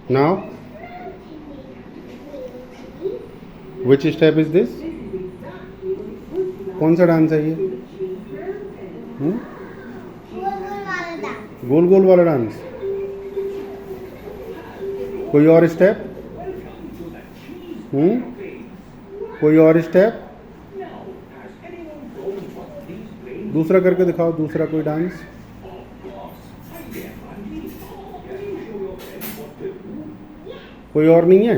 Now, which step is this? कौन सा dance है ये? गोल गोल वाला डांस. कोई और स्टेप? कोई और स्टेप? दूसरा करके दिखाओ, दूसरा कोई डांस. कोई और नहीं है?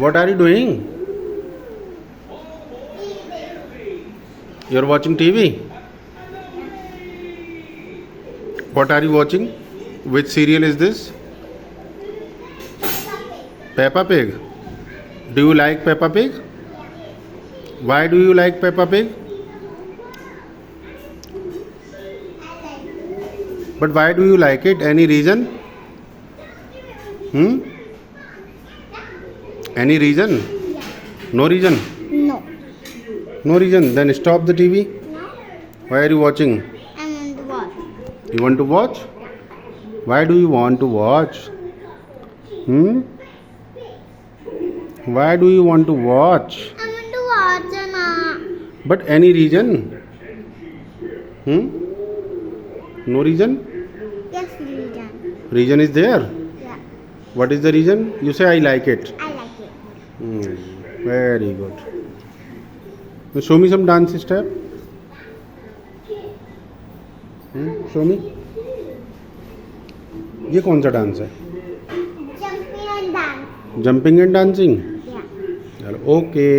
What are you doing? You're watching TV? What are you watching? Which serial is this? Peppa Pig. Do you like Peppa Pig? Why do you like Peppa Pig? But why do you like it? Any reason? Any reason? No reason? No. No reason. Then stop the TV. No. Why are you watching? I want to watch. You want to watch? Why do you want to watch? Why do you want to watch? I want to watch, Anna. But any reason? No reason? Yes, reason. Reason is there. Yeah. What is the reason? You say I like it. I like it. Very good. Now show me some dance step. Show me. ये कौन सा dance है? Jumping and dance. Jumping and dancing. Yeah. चलो okay.